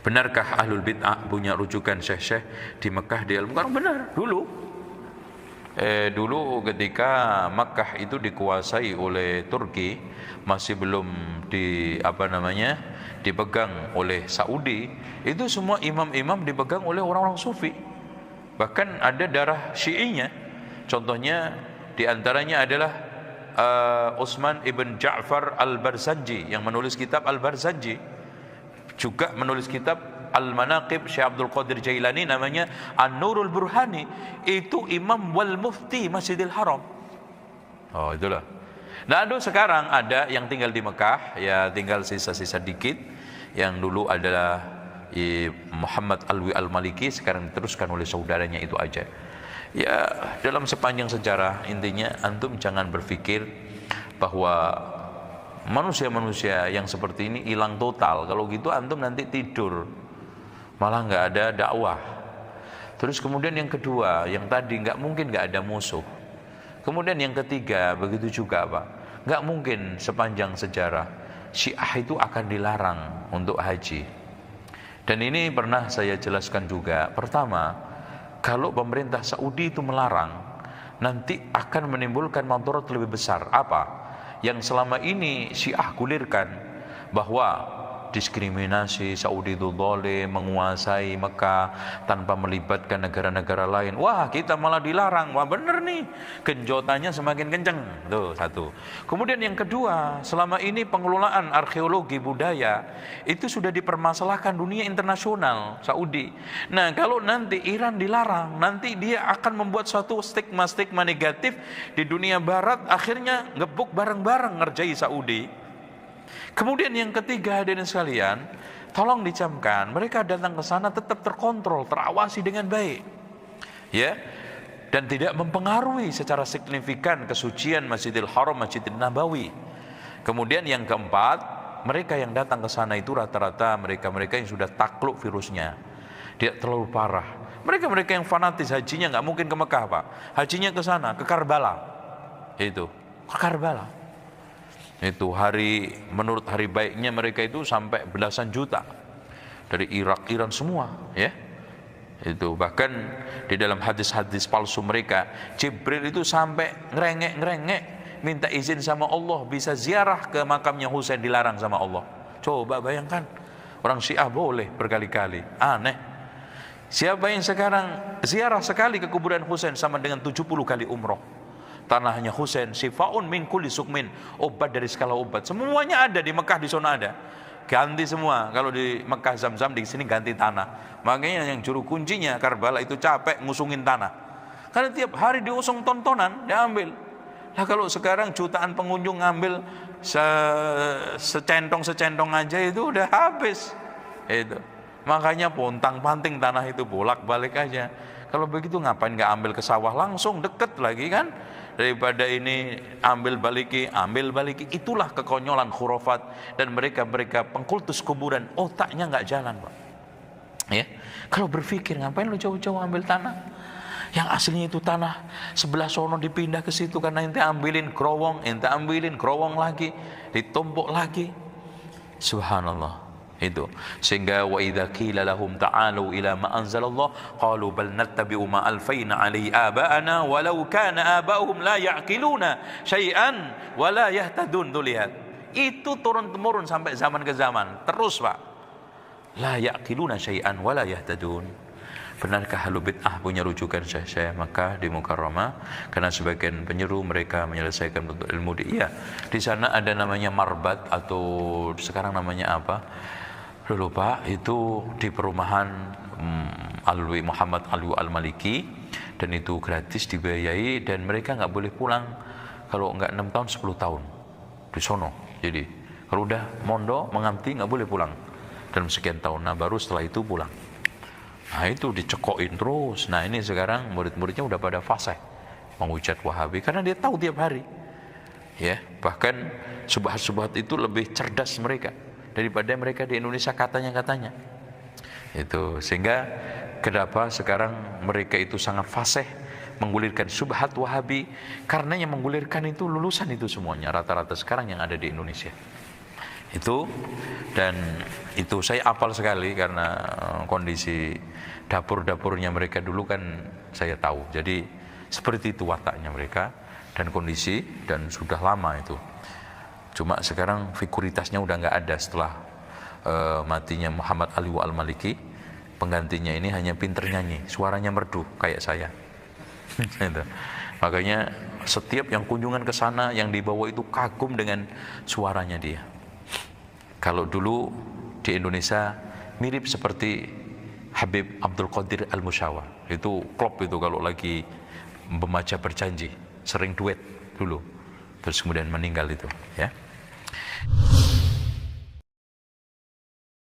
Benarkah ahlul bid'ah punya rujukan syekh-syekh di Mekah, di Al-Mukarram? Benar, dulu ketika Mekah itu dikuasai oleh Turki, masih belum dipegang oleh Saudi, itu semua imam-imam dipegang oleh orang-orang sufi. Bahkan ada darah Syi'inya. Contohnya diantaranya adalah Utsman ibn Ja'far al-Barzanji yang menulis kitab Al-Barzanji, juga menulis kitab Al-Manaqib Syekh Abdul Qadir Jailani, namanya An-Nurul Burhani. Itu imam wal mufti Masjidil Haram. Oh, itulah. Nah, sekarang ada yang tinggal di Mekah, ya tinggal sisa-sisa dikit. Yang dulu adalah Muhammad Alwi Al-Maliki, sekarang diteruskan oleh saudaranya itu aja. Ya, dalam sepanjang sejarah, intinya antum jangan berpikir bahwa manusia-manusia yang seperti ini hilang total. Kalau gitu antum nanti tidur, malah nggak ada dakwah. Terus kemudian yang kedua, yang tadi nggak mungkin nggak ada musuh. Kemudian yang ketiga, begitu juga Pak, nggak mungkin sepanjang sejarah Syiah itu akan dilarang untuk haji. Dan ini pernah saya jelaskan juga. Pertama, kalau pemerintah Saudi itu melarang, nanti akan menimbulkan madarat lebih besar. Apa? Yang selama ini Syiah gulirkan, bahwa diskriminasi, Saudi itu zalim, menguasai Mekah tanpa melibatkan negara-negara lain. Wah, kita malah dilarang. Wah, bener nih, genjotannya semakin kenceng. Tuh, satu. Kemudian yang kedua, selama ini pengelolaan arkeologi budaya itu sudah dipermasalahkan dunia internasional, Saudi. Nah, kalau nanti Iran dilarang, nanti dia akan membuat suatu stigma-stigma negatif di dunia barat, akhirnya ngebuk bareng-bareng ngerjai Saudi. Kemudian yang ketiga, hadirin sekalian, tolong dicamkan, mereka datang ke sana tetap terkontrol, terawasi dengan baik, ya, dan tidak mempengaruhi secara signifikan kesucian Masjidil Haram, Masjidil Nabawi. Kemudian yang keempat, mereka yang datang ke sana itu rata-rata mereka-mereka yang sudah takluk virusnya, tidak terlalu parah. Mereka-mereka yang fanatis hajinya nggak mungkin ke Mekah Pak, hajinya ke sana, ke Karbala, itu ke Karbala. Itu menurut hari baiknya mereka itu sampai belasan juta dari Irak, Iran semua, ya. Itu bahkan di dalam hadis-hadis palsu mereka, Jibril itu sampai ngerengek minta izin sama Allah bisa ziarah ke makamnya Husain, dilarang sama Allah. Coba bayangkan, orang Syiah boleh berkali-kali, aneh. Siapa yang sekarang ziarah sekali ke kuburan Husain sama dengan 70 kali umroh. Tanahnya Husain, sifaun min kulli sukmin, obat dari segala obat. Semuanya ada di Mekah, di sana ada. Ganti semua. Kalau di Mekah Zam-Zam, di sini ganti tanah. Makanya yang juru kuncinya Karbala itu capek ngusungin tanah. Karena tiap hari diusung tontonan, diambil. Nah, kalau sekarang jutaan pengunjung ngambil secentong aja itu udah habis. Itu. Makanya pontang-panting tanah itu bolak-balik aja. Kalau begitu ngapain nggak ambil ke sawah langsung, deket lagi kan? Daripada ini ambil baliki. Itulah kekonyolan khurafat, dan mereka pengkultus kuburan, otaknya nggak jalan Pak, ya. Kalau berpikir ngapain lu jauh-jauh ambil tanah yang aslinya itu tanah sebelah sono, dipindah ke situ karena ente ambilin kerowong lagi, ditumpuk lagi. Subhanallah. Itu sehingga wa idza qila lahum ta'alu ila ma anzalallah qalu bal nattabi'u ma alfayna alaihi aba'ana walau kana aba'uhum la ya'qiluna syai'an wa la yahtadun. Tuh lihat, itu turun temurun sampai zaman ke zaman terus Pak, la ya'qiluna syai'an wa la yahtadun. Benarkah ahlu bid'ah punya rujukan syekh-syekh Makkah di Mukarramah? Karena sebagian penyeru mereka menyelesaikan bentuk ilmu di sana ada namanya marbat, atau sekarang namanya apa? Lupa, itu di perumahan Muhammad Alwi Al-Maliki, dan itu gratis, dibiayai, dan mereka nggak boleh pulang kalau nggak 6 tahun 10 tahun di sono. Jadi kalau udah mondo mengamti nggak boleh pulang dalam sekian tahun. Nah, baru setelah itu pulang. Nah, itu dicekokin terus. Nah, ini sekarang murid-muridnya udah pada fasih menghujat Wahabi karena dia tahu tiap hari, ya. Bahkan subhat-subhat itu lebih cerdas mereka daripada mereka di Indonesia katanya. Itu sehingga kenapa sekarang mereka itu sangat fasih menggulirkan subhat Wahabi, karena yang menggulirkan itu lulusan itu semuanya rata-rata sekarang yang ada di Indonesia. Itu, dan itu saya apal sekali karena kondisi dapur-dapurnya mereka dulu kan saya tahu. Jadi seperti itu wataknya mereka dan kondisi, dan sudah lama itu. Cuma sekarang figuritasnya udah nggak ada setelah matinya Muhammad Ali Al-Maliki. Penggantinya ini hanya pinter nyanyi, suaranya merdu kayak saya. Makanya setiap yang kunjungan ke sana yang dibawa itu kagum dengan suaranya dia. Kalau dulu di Indonesia mirip seperti Habib Abdul Qadir Al-Musyawar. Itu klop itu kalau lagi membaca berjanji, sering duet dulu. Terus kemudian meninggal itu, ya.